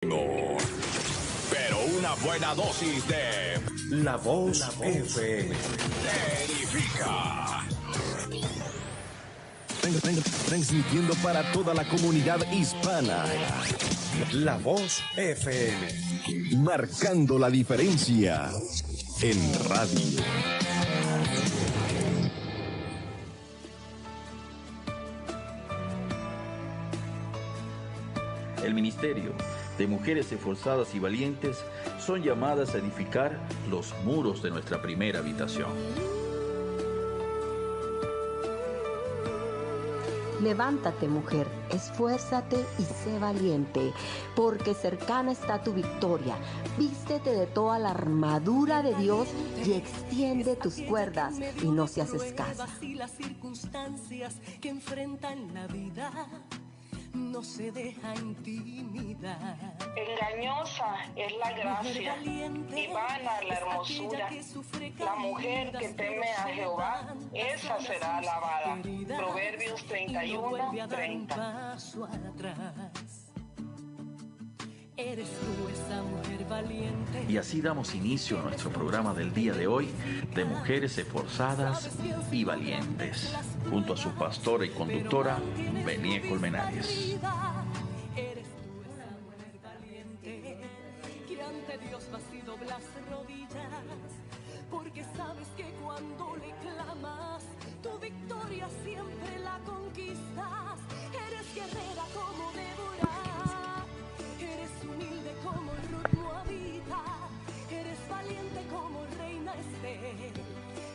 No, pero una buena dosis de La Voz FM. te edifica. Transmitiendo para toda la comunidad hispana. La Voz FM. Marcando la diferencia en radio. El ministerio de mujeres esforzadas y valientes son llamadas a edificar los muros de nuestra primera habitación. Levántate, mujer, esfuérzate y sé valiente, porque cercana está tu victoria. Vístete de toda la armadura de Dios y extiende tus cuerdas y no seas escasa. Y las circunstancias que enfrentan la vida no se deja intimidar. Engañosa es la gracia y vana la hermosura. La mujer que teme a Jehová, esa será alabada. Proverbios 31:30. Eres tú esa mujer valiente. Y así damos inicio a nuestro programa del día de hoy de mujeres esforzadas y valientes, junto a su pastora y conductora, Benie Colmenares. Eres tú esa mujer valiente que ante Dios vas y doblas rodillas, porque sabes que cuando le clamas, tu victoria siempre la conquistas. Eres guerrera como Débora, eres humilde como Ruth Moabita, eres valiente como Reina Esther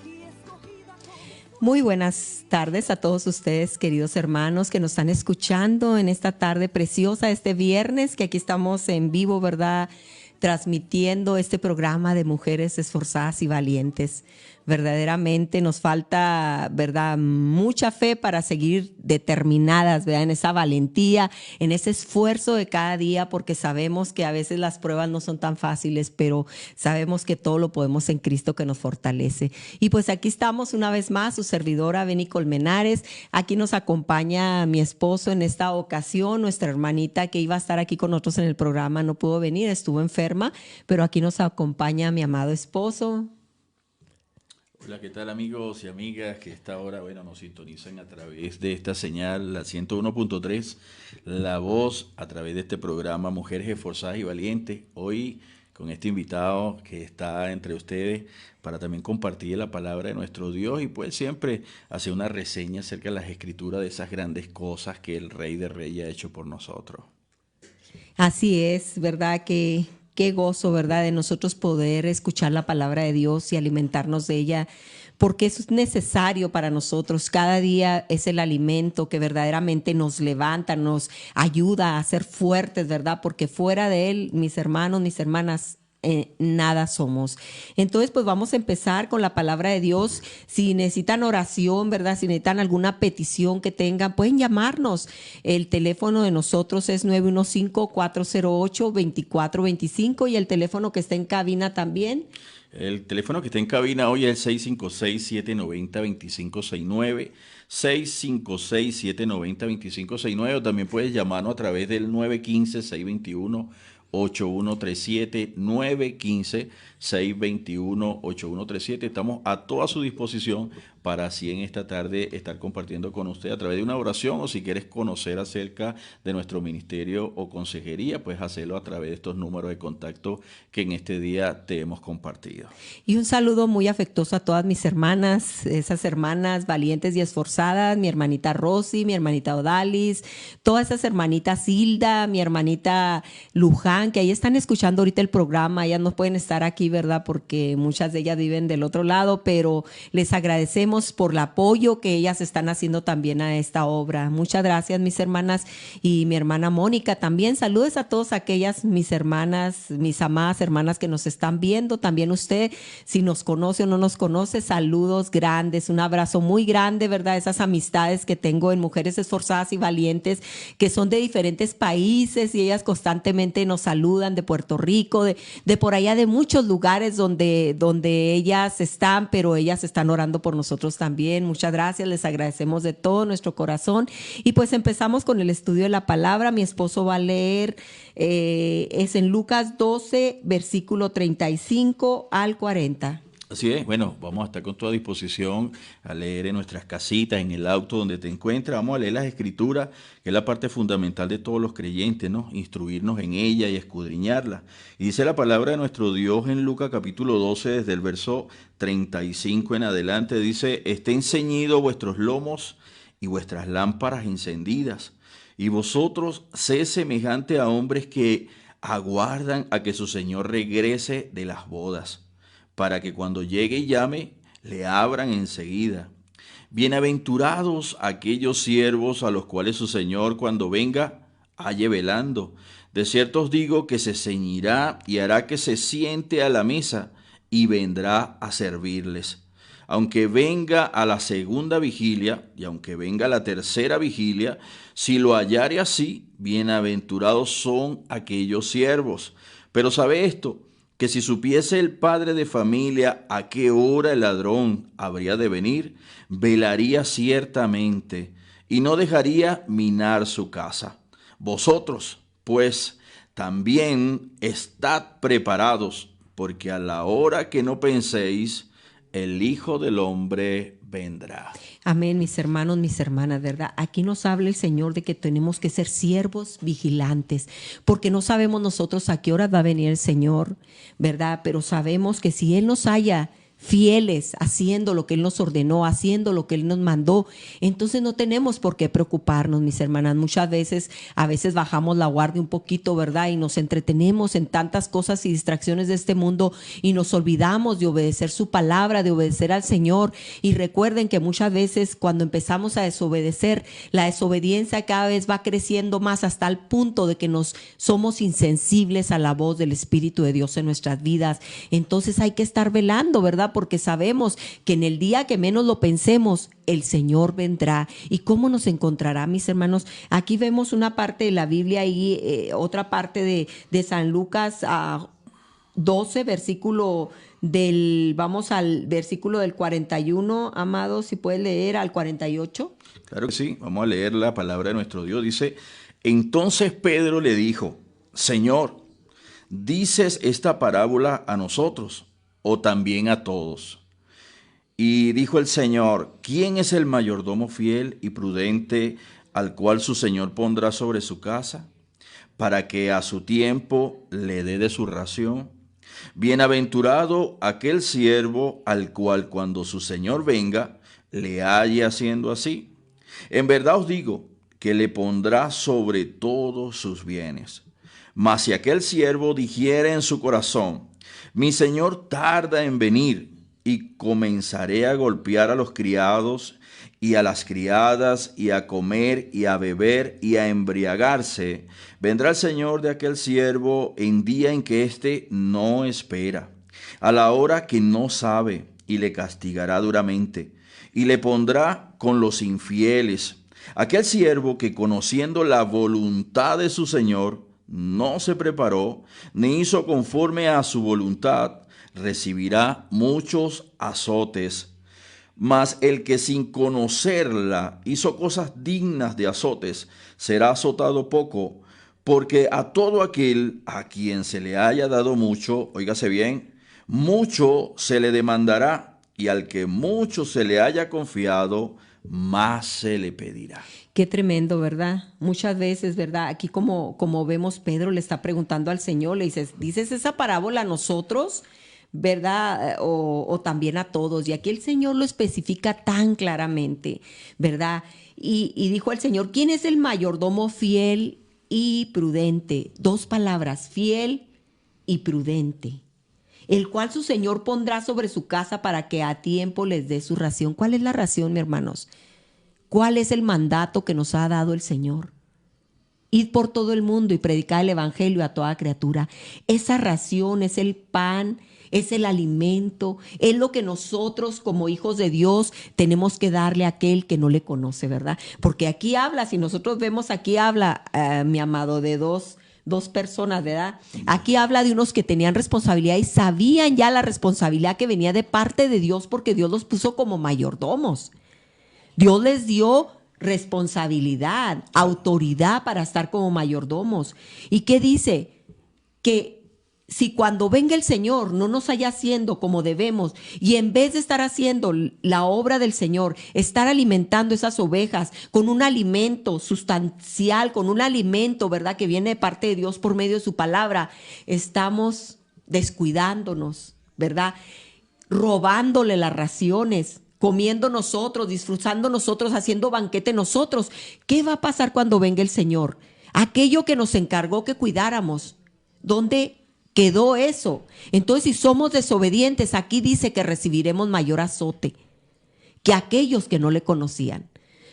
y escogida como... Muy buenas tardes a todos ustedes, queridos hermanos, que nos están escuchando en esta tarde preciosa, este viernes, que aquí estamos en vivo, ¿verdad?, transmitiendo este programa de mujeres esforzadas y valientes. Verdaderamente nos falta, ¿verdad?, mucha fe para seguir determinadas, ¿verdad?, en esa valentía, en ese esfuerzo de cada día, porque sabemos que a veces las pruebas no son tan fáciles, pero sabemos que todo lo podemos en Cristo que nos fortalece. Y pues aquí estamos una vez más, su servidora Benie Colmenares. Aquí nos acompaña mi esposo en esta ocasión, nuestra hermanita que iba a estar aquí con nosotros en el programa, no pudo venir, estuvo enferma, pero aquí nos acompaña mi amado esposo. Hola, ¿qué tal, amigos y amigas que a esta hora, nos sintonizan a través de esta señal, la 101.3, La Voz, a través de este programa Mujeres Esforzadas y Valientes? Hoy con este invitado que está entre ustedes para también compartir la palabra de nuestro Dios y pues siempre hacer una reseña acerca de las escrituras de esas grandes cosas que el Rey de Reyes ha hecho por nosotros. Así es, ¿verdad? Qué gozo, ¿verdad?, de nosotros poder escuchar la palabra de Dios y alimentarnos de ella, porque eso es necesario para nosotros. Cada día es el alimento que verdaderamente nos levanta, nos ayuda a ser fuertes, ¿verdad? Porque fuera de él, mis hermanos, mis hermanas, nada somos. Entonces, pues vamos a empezar con la palabra de Dios. Si necesitan oración, ¿verdad?, si necesitan alguna petición que tengan, pueden llamarnos. El teléfono de nosotros es 915-408-2425 y el teléfono que está en cabina también. El teléfono que está en cabina hoy es el 656-790-2569, 656-790-2569, o también puedes llamarnos a través del 915-621-8137, 915-621-8137. Estamos a toda su disposición para así en esta tarde estar compartiendo con usted a través de una oración, o si quieres conocer acerca de nuestro ministerio o consejería, pues hacerlo a través de estos números de contacto que en este día te hemos compartido. Y un saludo muy afectuoso a todas mis hermanas, esas hermanas valientes y esforzadas, mi hermanita Rosy, mi hermanita Odalis, todas esas hermanitas Hilda, mi hermanita Luján, que ahí están escuchando ahorita el programa. Ellas no pueden estar aquí, ¿verdad?, porque muchas de ellas viven del otro lado, pero les agradecemos por el apoyo que ellas están haciendo también a esta obra. Muchas gracias, mis hermanas, y mi hermana Mónica también. Saludos a todas aquellas mis hermanas, mis amadas hermanas que nos están viendo. También usted, si nos conoce o no nos conoce, saludos grandes, un abrazo muy grande, ¿verdad? esas amistades que tengo en Mujeres Esforzadas y Valientes, que son de diferentes países y ellas constantemente nos saludan de Puerto Rico, de por allá, de muchos lugares donde ellas están, pero ellas están orando por nosotros también. Muchas gracias, les agradecemos de todo nuestro corazón. Y pues empezamos con el estudio de la palabra. Mi esposo va a leer, es en Lucas 12, versículo 35 al 40. Así es, bueno, vamos a estar con toda disposición a leer en nuestras casitas, en el auto donde te encuentres. Vamos a leer las escrituras, que es la parte fundamental de todos los creyentes, ¿no? Instruirnos en ella y escudriñarla. Y dice la palabra de nuestro Dios en Lucas capítulo 12, desde el verso 35 en adelante, dice: estén ceñidos vuestros lomos y vuestras lámparas encendidas, y vosotros sed semejante a hombres que aguardan a que su Señor regrese de las bodas, para que cuando llegue y llame, le abran enseguida. Bienaventurados aquellos siervos a los cuales su Señor, cuando venga, halle velando. De cierto os digo que se ceñirá y hará que se siente a la mesa y vendrá a servirles. Aunque venga a la segunda vigilia y aunque venga a la tercera vigilia, si lo hallare así, bienaventurados son aquellos siervos. Pero sabe esto, que si supiese el padre de familia a qué hora el ladrón habría de venir, velaría ciertamente y no dejaría minar su casa. Vosotros, pues, también estad preparados, porque a la hora que no penséis, el Hijo del Hombre vendrá. Amén, mis hermanos, mis hermanas, ¿verdad? Aquí nos habla el Señor de que tenemos que ser siervos vigilantes, porque no sabemos nosotros a qué hora va a venir el Señor, ¿verdad? Pero sabemos que si Él nos haya fieles, haciendo lo que Él nos ordenó, haciendo lo que Él nos mandó, entonces no tenemos por qué preocuparnos, mis hermanas. Muchas veces, a veces bajamos la guardia un poquito, ¿verdad? Y nos entretenemos en tantas cosas y distracciones de este mundo y nos olvidamos de obedecer su palabra, de obedecer al Señor. Y recuerden que muchas veces cuando empezamos a desobedecer, la desobediencia cada vez va creciendo más hasta el punto de que nos somos insensibles a la voz del Espíritu de Dios en nuestras vidas. Entonces hay que estar velando, ¿verdad? Porque sabemos que en el día que menos lo pensemos, el Señor vendrá. ¿Y cómo nos encontrará, mis hermanos? Aquí vemos una parte de la Biblia y otra parte de San Lucas 12, versículo vamos al versículo del 41, amado, si puedes leer al 48. Claro que sí, vamos a leer la palabra de nuestro Dios. Dice: entonces Pedro le dijo: Señor, ¿dices esta parábola a nosotros o también a todos? Y dijo el Señor: ¿quién es el mayordomo fiel y prudente al cual su Señor pondrá sobre su casa, para que a su tiempo le dé de su ración? Bienaventurado aquel siervo al cual cuando su Señor venga le halle haciendo así. En verdad os digo que le pondrá sobre todos sus bienes. Mas si aquel siervo dijere en su corazón: mi Señor tarda en venir, y comenzaré a golpear a los criados y a las criadas, y a comer y a beber y a embriagarse, vendrá el Señor de aquel siervo en día en que éste no espera, a la hora que no sabe, y le castigará duramente, y le pondrá con los infieles. Aquel siervo que, conociendo la voluntad de su Señor, no se preparó, ni hizo conforme a su voluntad, recibirá muchos azotes. Mas el que sin conocerla hizo cosas dignas de azotes, será azotado poco, porque a todo aquel a quien se le haya dado mucho, óigase bien, mucho se le demandará, y al que mucho se le haya confiado, más se le pedirá. Qué tremendo, ¿verdad? Muchas veces, ¿verdad? Aquí como vemos, Pedro le está preguntando al Señor, le ¿dices esa parábola a nosotros, verdad? O también a todos. Y aquí el Señor lo especifica tan claramente, ¿verdad? Y dijo el Señor: ¿quién es el mayordomo fiel y prudente? Dos palabras: fiel y prudente, el cual su Señor pondrá sobre su casa para que a tiempo les dé su ración. ¿Cuál es la ración, mis hermanos? ¿Cuál es el mandato que nos ha dado el Señor? id por todo el mundo y predicad el evangelio a toda criatura. Esa ración es el pan, es el alimento, es lo que nosotros como hijos de Dios tenemos que darle a aquel que no le conoce, ¿verdad? Porque aquí habla, si nosotros vemos, aquí habla, mi amado, de dos personas, ¿verdad? Aquí habla de unos que tenían responsabilidad y sabían ya la responsabilidad que venía de parte de Dios porque Dios los puso como mayordomos. Dios les dio responsabilidad, autoridad para estar como mayordomos. ¿Y qué dice? Que si cuando venga el Señor no nos haya haciendo como debemos y en vez de estar haciendo la obra del Señor, estar alimentando esas ovejas con un alimento sustancial, con un alimento, ¿verdad?, que viene de parte de Dios por medio de su palabra, estamos descuidándonos, ¿verdad?, robándole las raciones, comiendo nosotros, disfrutando nosotros, haciendo banquete nosotros. ¿Qué va a pasar cuando venga el Señor? Aquello que nos encargó que cuidáramos, ¿dónde quedó eso? Entonces, si somos desobedientes, aquí dice que recibiremos mayor azote que aquellos que no le conocían.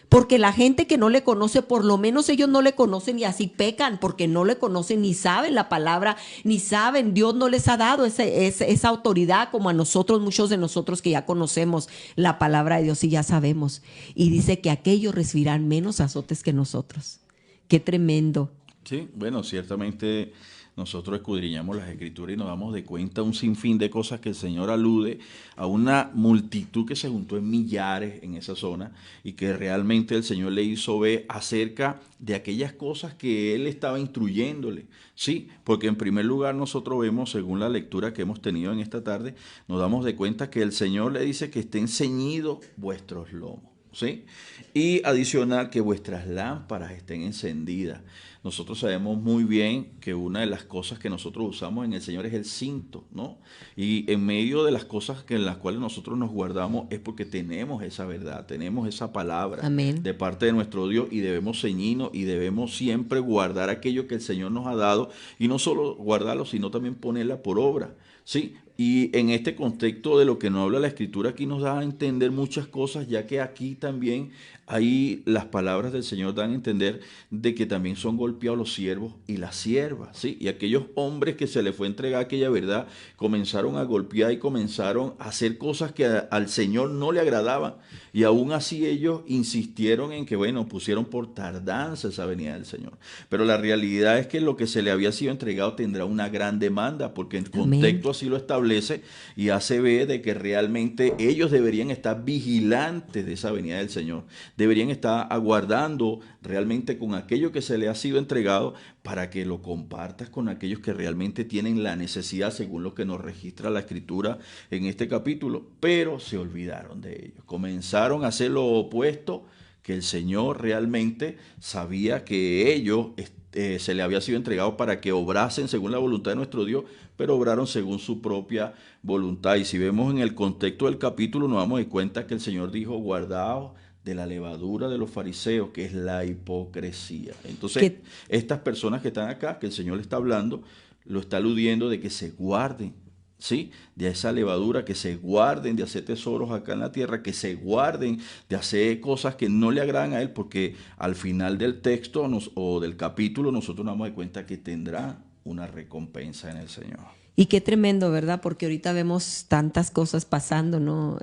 Porque la gente que no le conoce, por lo menos ellos no le conocen y así pecan, porque no le conocen ni saben la palabra, ni saben, Dios no les ha dado esa autoridad como a nosotros, muchos de nosotros que ya conocemos la palabra de Dios y ya sabemos. Y dice que aquellos recibirán menos azotes que nosotros. Qué tremendo. Sí, bueno, ciertamente nosotros escudriñamos las Escrituras y nos damos de cuenta un sinfín de cosas que el Señor alude a una multitud que se juntó en millares en esa zona y que realmente el Señor le hizo ver acerca de aquellas cosas que Él estaba instruyéndole. Sí, porque en primer lugar nosotros vemos, según la lectura que hemos tenido en esta tarde, nos damos de cuenta que el Señor le dice que estén ceñidos vuestros lomos. ¿Sí? Y adicional que vuestras lámparas estén encendidas. Nosotros sabemos muy bien que una de las cosas que nosotros usamos en el Señor es el cinto, ¿no? Y en medio de las cosas en las cuales nosotros nos guardamos es porque tenemos esa verdad, tenemos esa palabra. Amén. De parte de nuestro Dios y debemos ceñirnos y debemos siempre guardar aquello que el Señor nos ha dado y no solo guardarlo, sino también ponerla por obra. Sí, y en este contexto de lo que nos habla la Escritura, aquí nos da a entender muchas cosas, ya que aquí también ahí las palabras del Señor dan a entender de que también son golpeados los siervos y las siervas, ¿sí? Y aquellos hombres que se les fue entregada aquella verdad, comenzaron a golpear y comenzaron a hacer cosas que al Señor no le agradaban, y aún así ellos insistieron en que, bueno, pusieron por tardanza esa venida del Señor. Pero la realidad es que lo que se le había sido entregado tendrá una gran demanda, porque el contexto así lo establece y hace ver de que realmente ellos deberían estar vigilantes de esa venida del Señor. Deberían estar aguardando realmente con aquello que se le ha sido entregado para que lo compartas con aquellos que realmente tienen la necesidad, según lo que nos registra la Escritura en este capítulo. Pero se olvidaron de ellos. Comenzaron a hacer lo opuesto, que el Señor realmente sabía que ellos se le había sido entregado para que obrasen según la voluntad de nuestro Dios, pero obraron según su propia voluntad. Y si vemos en el contexto del capítulo, nos damos de cuenta que el Señor dijo: guardaos de la levadura de los fariseos, que es la hipocresía. Entonces, estas personas que están acá, que el Señor le está hablando, lo está aludiendo de que se guarden, ¿sí?, de esa levadura, que se guarden de hacer tesoros acá en la tierra, que se guarden de hacer cosas que no le agradan a Él, porque al final del texto o del capítulo nosotros nos damos de cuenta que tendrá una recompensa en el Señor. Y qué tremendo, ¿verdad? Porque ahorita vemos tantas cosas pasando, ¿no?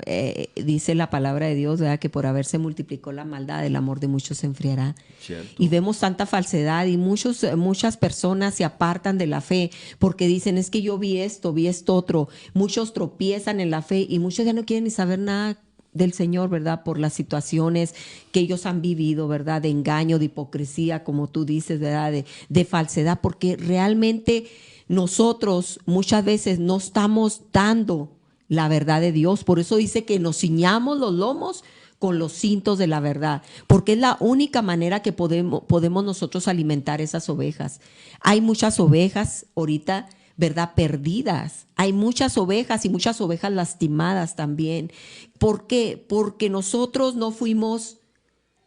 Dice la palabra de Dios, ¿verdad?, que por haberse multiplicó la maldad, el amor de muchos se enfriará. Cierto. Y vemos tanta falsedad y muchas personas se apartan de la fe porque dicen: es que yo vi esto otro. Muchos tropiezan en la fe y muchos ya no quieren ni saber nada del Señor, ¿verdad? Por las situaciones que ellos han vivido, ¿verdad? De engaño, de hipocresía, como tú dices, ¿verdad? De falsedad, porque realmente nosotros muchas veces no estamos dando la verdad de Dios. Por eso dice que nos ciñamos los lomos con los cintos de la verdad, porque es la única manera que podemos nosotros alimentar esas ovejas. Hay muchas ovejas ahorita, ¿verdad?, perdidas. Hay muchas ovejas y muchas ovejas lastimadas también. ¿Por qué? Porque nosotros no fuimos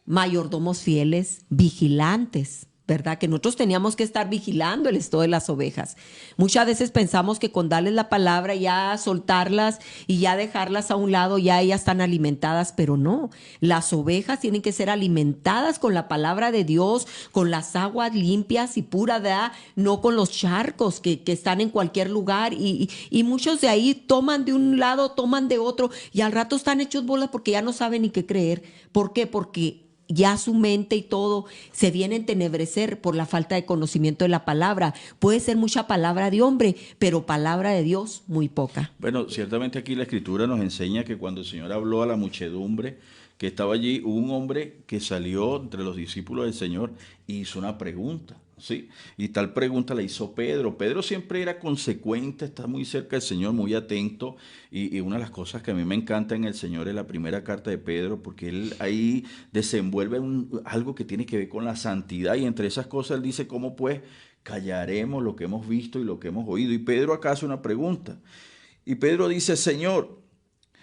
mayordomos fieles, vigilantes ¿verdad? Que nosotros teníamos que estar vigilando el estado de las ovejas. Muchas veces pensamos que con darles la palabra, ya soltarlas y ya dejarlas a un lado, ya ellas están alimentadas, pero no. Las ovejas tienen que ser alimentadas con la palabra de Dios, con las aguas limpias y puras, ¿verdad? No con los charcos que están en cualquier lugar y muchos de ahí toman de un lado, toman de otro y al rato están hechos bolas porque ya no saben ni qué creer. ¿Por qué? Porque ya su mente y todo se viene a entenebrecer por la falta de conocimiento de la palabra. Puede ser mucha palabra de hombre, pero palabra de Dios muy poca. Bueno, ciertamente aquí la Escritura nos enseña que cuando el Señor habló a la muchedumbre que estaba allí, hubo un hombre que salió entre los discípulos del Señor y hizo una pregunta, ¿sí? Y tal pregunta la hizo Pedro. Pedro siempre era consecuente, está muy cerca del Señor, muy atento, y una de las cosas que a mí me encanta en el Señor es la primera carta de Pedro, porque él ahí desenvuelve algo que tiene que ver con la santidad, y entre esas cosas él dice, ¿cómo pues callaremos lo que hemos visto y lo que hemos oído? Y Pedro acá hace una pregunta, y Pedro dice, Señor,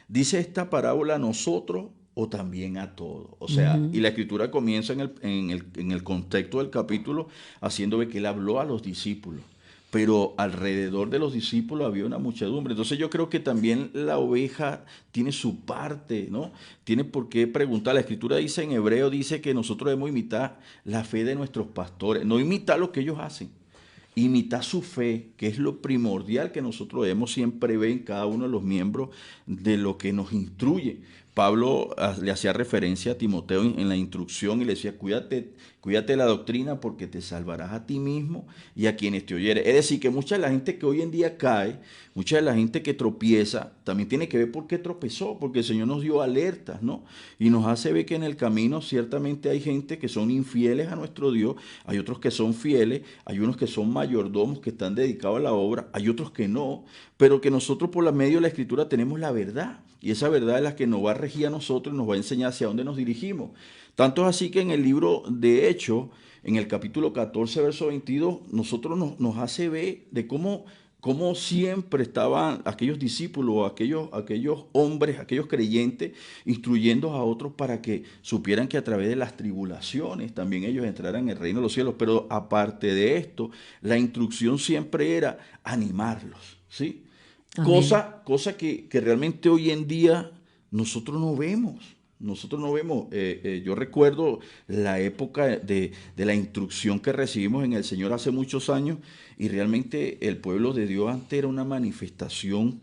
¿dice esta parábola a nosotros o también a todos? O sea, y la Escritura comienza en el contexto del capítulo haciendo ver que él habló a los discípulos, pero alrededor de los discípulos había una muchedumbre. Entonces yo creo que también la oveja tiene su parte, ¿no? Tiene por qué preguntar. La Escritura dice en Hebreo, dice que nosotros debemos imitar la fe de nuestros pastores, no imitar lo que ellos hacen. Imitar su fe, que es lo primordial que nosotros debemos siempre ver en cada uno de los miembros de lo que nos instruye. Pablo le hacía referencia a Timoteo en la instrucción y le decía, cuídate de la doctrina porque te salvarás a ti mismo y a quienes te oyeren. Es decir, que mucha de la gente que hoy en día cae, mucha de la gente que tropieza, también tiene que ver por qué tropezó, porque el Señor nos dio alertas, ¿no? Y nos hace ver que en el camino ciertamente hay gente que son infieles a nuestro Dios, hay otros que son fieles, hay unos que son mayordomos que están dedicados a la obra, hay otros que no, pero que nosotros por la medio de la Escritura tenemos la verdad. Y esa verdad es la que nos va a regir a nosotros y nos va a enseñar hacia dónde nos dirigimos. Tanto es así que en el libro de Hechos, en el capítulo 14, verso 22, nosotros nos hace ver de cómo siempre estaban aquellos discípulos, aquellos hombres, aquellos creyentes, instruyendo a otros para que supieran que a través de las tribulaciones también ellos entraran en el reino de los cielos. Pero aparte de esto, la instrucción siempre era animarlos, ¿sí? Cosa que realmente hoy en día nosotros no vemos. Yo recuerdo la época de la instrucción que recibimos en el Señor hace muchos años y realmente el pueblo de Dios antes era una manifestación,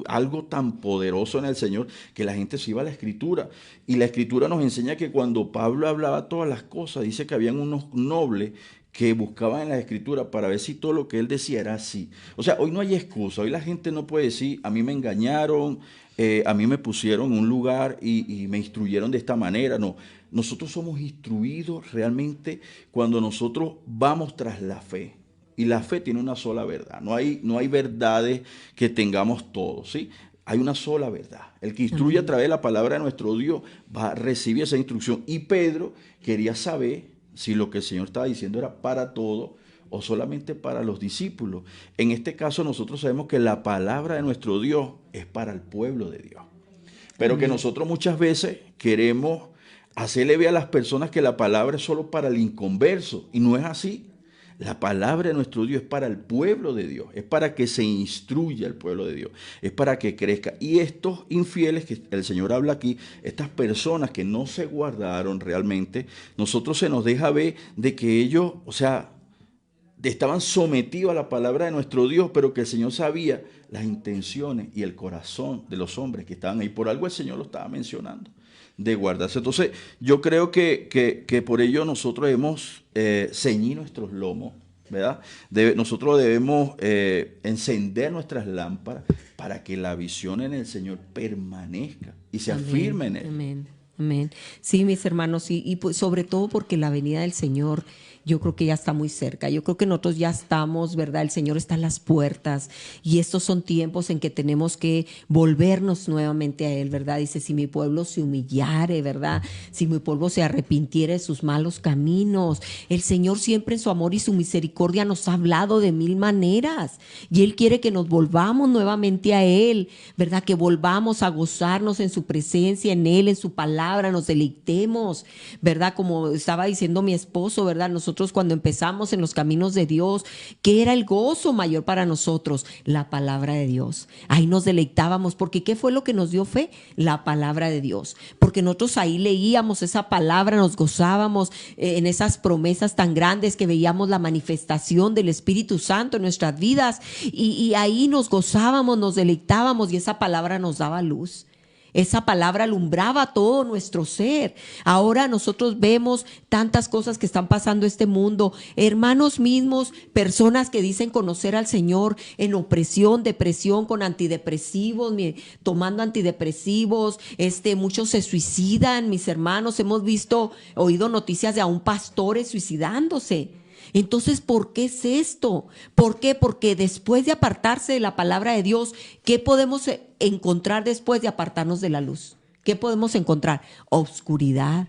algo tan poderoso en el Señor que la gente se iba a la Escritura. Y la Escritura nos enseña que cuando Pablo hablaba todas las cosas, dice que habían unos nobles que buscaban en la Escritura para ver si todo lo que él decía era así. O sea, hoy no hay excusa, hoy la gente no puede decir, a mí me engañaron, a mí me pusieron en un lugar y me instruyeron de esta manera. No, nosotros somos instruidos realmente cuando nosotros vamos tras la fe. Y la fe tiene una sola verdad, no hay verdades que tengamos todos, ¿sí? Hay una sola verdad. El que instruye a través de la palabra de nuestro Dios va a recibir esa instrucción. Y Pedro quería saber si lo que el Señor estaba diciendo era para todos o solamente para los discípulos. En este caso nosotros sabemos que la palabra de nuestro Dios es para el pueblo de Dios. Pero que nosotros muchas veces queremos hacerle ver a las personas que la palabra es solo para el inconverso. Y no es así. La palabra de nuestro Dios es para el pueblo de Dios, es para que se instruya el pueblo de Dios, es para que crezca. Y estos infieles que el Señor habla aquí, estas personas que no se guardaron realmente, nosotros se nos deja ver de que ellos, o sea, estaban sometidos a la palabra de nuestro Dios, pero que el Señor sabía las intenciones y el corazón de los hombres que estaban ahí. Por algo el Señor lo estaba mencionando, de guardarse. Entonces, yo creo que por ello nosotros debemos ceñir nuestros lomos, ¿verdad? Nosotros debemos encender nuestras lámparas para que la visión en el Señor permanezca y se afirme en él. Amén. Amén. Sí, mis hermanos, y pues sobre todo porque la venida del Señor, yo creo que ya está muy cerca. Yo creo que nosotros ya estamos, ¿verdad? El Señor está a las puertas y estos son tiempos en que tenemos que volvernos nuevamente a Él, ¿verdad? Dice, si mi pueblo se humillare, ¿verdad? Si mi pueblo se arrepintiere de sus malos caminos. El Señor siempre en su amor y su misericordia nos ha hablado de mil maneras y Él quiere que nos volvamos nuevamente a Él, ¿verdad? Que volvamos a gozarnos en su presencia, en Él, en su palabra, nos deleitemos, ¿verdad? Como estaba diciendo mi esposo, ¿verdad? Nosotros nosotros cuando empezamos en los caminos de Dios? ¿Qué era el gozo mayor para nosotros? La palabra de Dios. Ahí nos deleitábamos, porque ¿qué fue lo que nos dio fe? La palabra de Dios. Porque nosotros ahí leíamos esa palabra, nos gozábamos en esas promesas tan grandes que veíamos la manifestación del Espíritu Santo en nuestras vidas, y ahí nos gozábamos, nos deleitábamos, y esa palabra nos daba luz. Esa palabra alumbraba todo nuestro ser. Ahora nosotros vemos tantas cosas que están pasando en este mundo. Hermanos mismos, personas que dicen conocer al Señor en opresión, depresión, con antidepresivos, tomando antidepresivos. Muchos se suicidan, mis hermanos. Hemos oído noticias de aún pastores suicidándose. Entonces, ¿por qué es esto? ¿Por qué? Porque después de apartarse de la palabra de Dios, ¿qué podemos encontrar después de apartarnos de la luz? ¿Qué podemos encontrar? Oscuridad.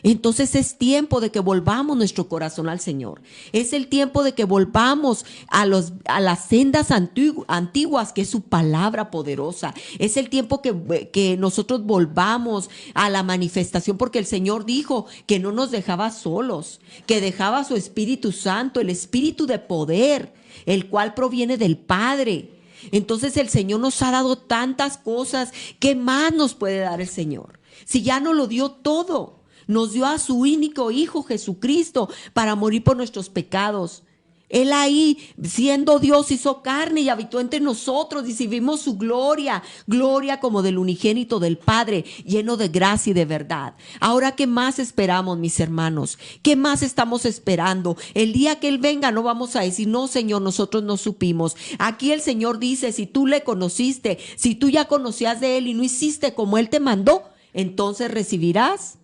Entonces es tiempo de que volvamos nuestro corazón al Señor. Es el tiempo de que volvamos a las sendas antiguas, que es su palabra poderosa. Es el tiempo que nosotros volvamos a la manifestación, porque el Señor dijo que no nos dejaba solos, que dejaba su Espíritu Santo, el Espíritu de poder, el cual proviene del Padre. Entonces el Señor nos ha dado tantas cosas. ¿Qué más nos puede dar el Señor? Si ya nos lo dio todo. Nos dio a su único Hijo Jesucristo para morir por nuestros pecados. Él ahí, siendo Dios, hizo carne y habitó entre nosotros, y vimos su gloria, gloria como del unigénito del Padre, lleno de gracia y de verdad. Ahora, ¿qué más esperamos, mis hermanos? ¿Qué más estamos esperando? El día que Él venga no vamos a decir, no, Señor, nosotros no supimos. Aquí el Señor dice, si tú le conociste, si tú ya conocías de Él y no hiciste como Él te mandó, entonces recibirás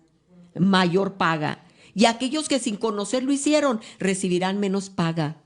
mayor paga. Y aquellos que sin conocer lo hicieron, recibirán menos paga.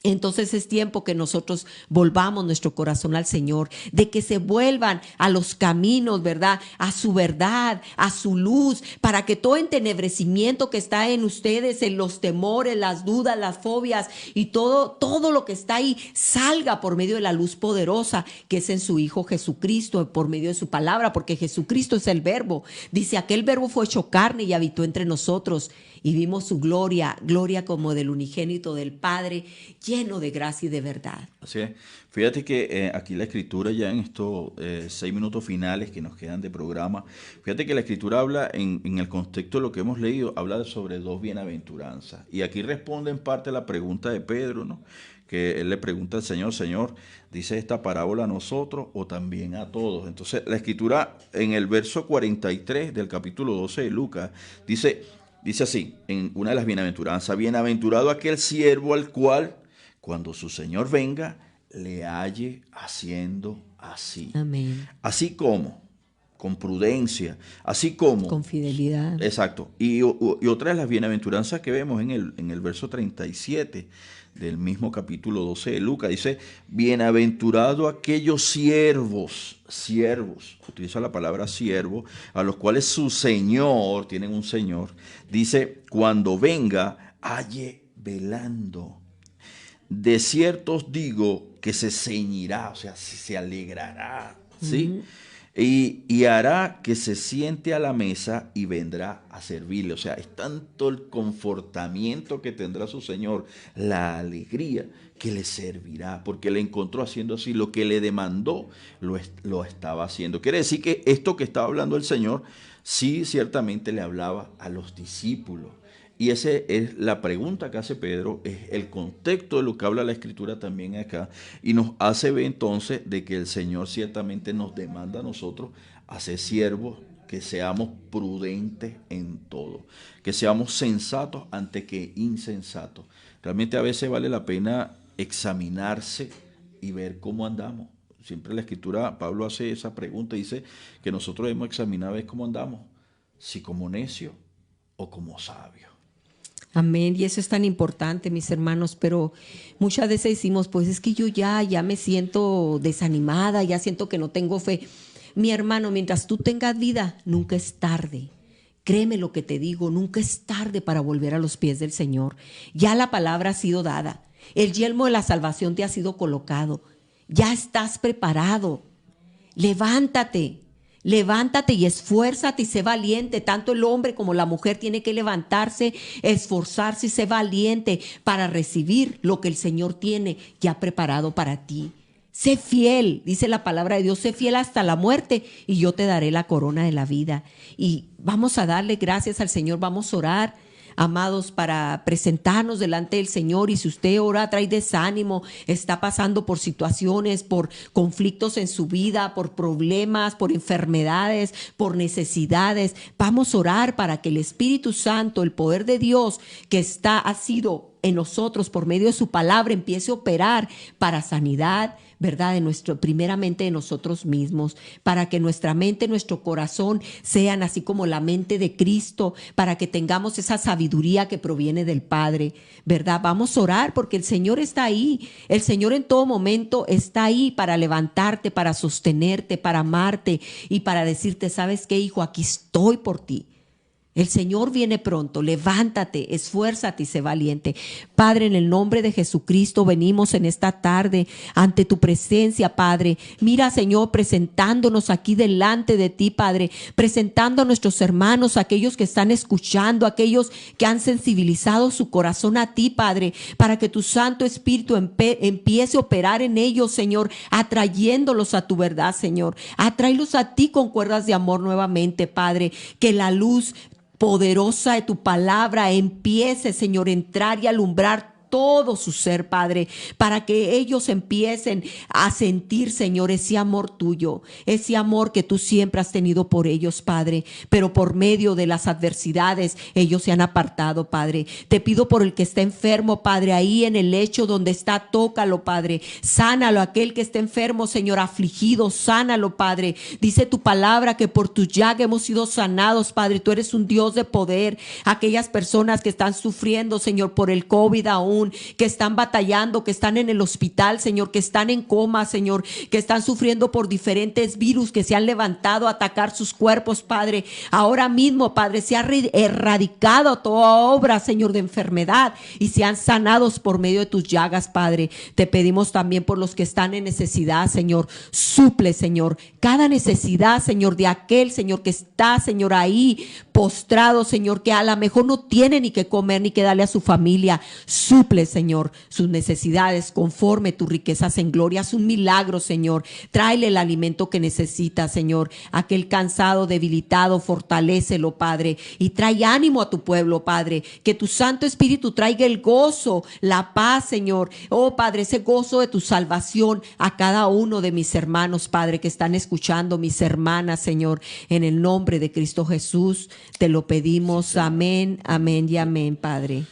Entonces es tiempo que nosotros volvamos nuestro corazón al Señor, de que se vuelvan a los caminos, ¿verdad? A su verdad, a su luz, para que todo entenebrecimiento que está en ustedes, en los temores, las dudas, las fobias y todo lo que está ahí, salga por medio de la luz poderosa que es en su Hijo Jesucristo, por medio de su palabra, porque Jesucristo es el Verbo. Dice, aquel Verbo fue hecho carne y habitó entre nosotros, y vimos su gloria, gloria como del unigénito del Padre, lleno de gracia y de verdad. Así es. Fíjate que aquí la Escritura, ya en estos 6 minutos finales que nos quedan de programa, fíjate que la Escritura habla en el contexto de lo que hemos leído, habla sobre 2 bienaventuranzas. Y aquí responde en parte la pregunta de Pedro, ¿no? Que él le pregunta al Señor, Señor, ¿dice esta parábola a nosotros o también a todos? Entonces la Escritura en el verso 43 del capítulo 12 de Lucas dice así, en una de las bienaventuranzas: bienaventurado aquel siervo al cual, cuando su Señor venga, le halle haciendo así. Amén. Así como, con prudencia, así como, con fidelidad. Exacto. Y otra de las bienaventuranzas que vemos en el verso 37 del mismo capítulo 12 de Lucas, dice, bienaventurado aquellos siervos, utiliza la palabra siervo, a los cuales su Señor, tienen un Señor, dice, cuando venga, halle velando. De cierto os digo que se ceñirá, o sea, se alegrará, ¿sí? Y hará que se siente a la mesa y vendrá a servirle. O sea, es tanto el confortamiento que tendrá su Señor, la alegría que le servirá, porque le encontró haciendo así, lo que le demandó lo estaba haciendo. Quiere decir que esto que estaba hablando el Señor, sí, ciertamente le hablaba a los discípulos. Y esa es la pregunta que hace Pedro, es el contexto de lo que habla la Escritura también acá, y nos hace ver entonces de que el Señor ciertamente nos demanda a nosotros a ser siervos, que seamos prudentes en todo, que seamos sensatos antes que insensatos. Realmente a veces vale la pena examinarse y ver cómo andamos. Siempre en la Escritura Pablo hace esa pregunta, dice que nosotros debemos examinar a ver cómo andamos, si como necio o como sabio. Amén, y eso es tan importante, mis hermanos, pero muchas veces decimos, pues es que yo ya me siento desanimada, ya siento que no tengo fe. Mi hermano, mientras tú tengas vida, nunca es tarde. Créeme lo que te digo, nunca es tarde para volver a los pies del Señor. Ya la palabra ha sido dada, el yelmo de la salvación te ha sido colocado, ya estás preparado. Levántate Levántate y esfuérzate y sé valiente. Tanto el hombre como la mujer tiene que levantarse, esforzarse y ser valiente para recibir lo que el Señor tiene ya preparado para ti. Sé fiel, dice la palabra de Dios, sé fiel hasta la muerte y yo te daré la corona de la vida. Y vamos a darle gracias al Señor, vamos a orar, amados, para presentarnos delante del Señor. Y si usted ora, trae desánimo, está pasando por situaciones, por conflictos en su vida, por problemas, por enfermedades, por necesidades, vamos a orar para que el Espíritu Santo, el poder de Dios que ha sido en nosotros por medio de su palabra, empiece a operar para sanidad, ¿verdad? Primeramente de nosotros mismos, para que nuestra mente, nuestro corazón sean así como la mente de Cristo, para que tengamos esa sabiduría que proviene del Padre, ¿verdad? Vamos a orar porque el Señor está ahí. El Señor en todo momento está ahí para levantarte, para sostenerte, para amarte y para decirte, ¿sabes qué, hijo? Aquí estoy por ti. El Señor viene pronto, levántate, esfuérzate y sé valiente. Padre, en el nombre de Jesucristo venimos en esta tarde ante tu presencia, Padre. Mira, Señor, presentándonos aquí delante de ti, Padre, presentando a nuestros hermanos, aquellos que están escuchando, aquellos que han sensibilizado su corazón a ti, Padre, para que tu Santo Espíritu empiece a operar en ellos, Señor, atrayéndolos a tu verdad, Señor. Atráelos a ti con cuerdas de amor nuevamente, Padre, que la luz poderosa de tu palabra empiece, Señor, a entrar y alumbrar todo su ser, Padre, para que ellos empiecen a sentir, Señor, ese amor tuyo, ese amor que tú siempre has tenido por ellos, Padre, pero por medio de las adversidades ellos se han apartado, Padre. Te pido por el que está enfermo, Padre, ahí en el lecho donde está, tócalo, Padre, sánalo, aquel que esté enfermo, Señor, afligido, sánalo, Padre. Dice tu palabra que por tu llaga hemos sido sanados, Padre. Tú eres un Dios de poder. Aquellas personas que están sufriendo, Señor, por el COVID aún, que están batallando, que están en el hospital, Señor, que están en coma, Señor, que están sufriendo por diferentes virus que se han levantado a atacar sus cuerpos, Padre. Ahora mismo, Padre, se ha erradicado toda obra, Señor, de enfermedad y sean sanados por medio de tus llagas, Padre. Te pedimos también por los que están en necesidad, Señor. Suple, Señor, cada necesidad, Señor, de aquel, Señor, que está, Señor, ahí postrado, Señor, que a lo mejor no tiene ni que comer ni que darle a su familia. Suple, Señor, sus necesidades conforme tus riquezas en gloria. Haz un milagro, Señor. Tráele el alimento que necesita, Señor. Aquel cansado, debilitado, fortalécelo, Padre. Y trae ánimo a tu pueblo, Padre. Que tu Santo Espíritu traiga el gozo, la paz, Señor. Oh, Padre, ese gozo de tu salvación a cada uno de mis hermanos, Padre, que están escuchando, mis hermanas, Señor. En el nombre de Cristo Jesús te lo pedimos. Amén, amén y amén, Padre.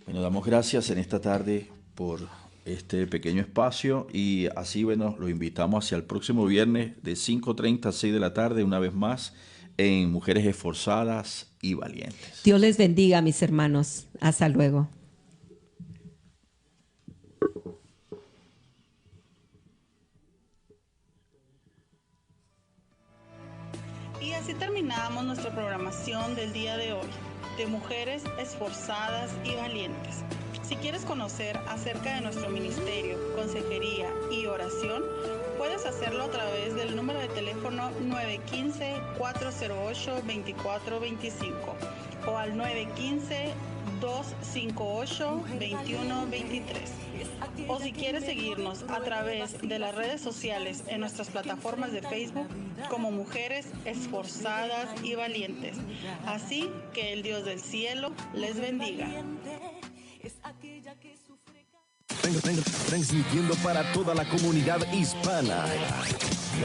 Bueno, damos gracias en esta tarde por este pequeño espacio y así, bueno, lo invitamos hacia el próximo viernes de 5:30 a 6 de la tarde, una vez más, en Mujeres Esforzadas y Valientes. Dios les bendiga, mis hermanos. Hasta luego. Y así terminamos nuestra programación del día de hoy, de Mujeres Esforzadas y Valientes. Si quieres conocer acerca de nuestro ministerio, consejería y oración, puedes hacerlo a través del número de teléfono 915-408-2425 o al 915-258-2123. O si quieres seguirnos a través de las redes sociales en nuestras plataformas de Facebook como Mujeres Esforzadas y Valientes. Así que el Dios del cielo les bendiga. Transmitiendo para toda la comunidad hispana.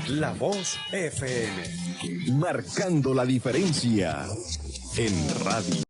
La Voz FM. Marcando la diferencia en radio.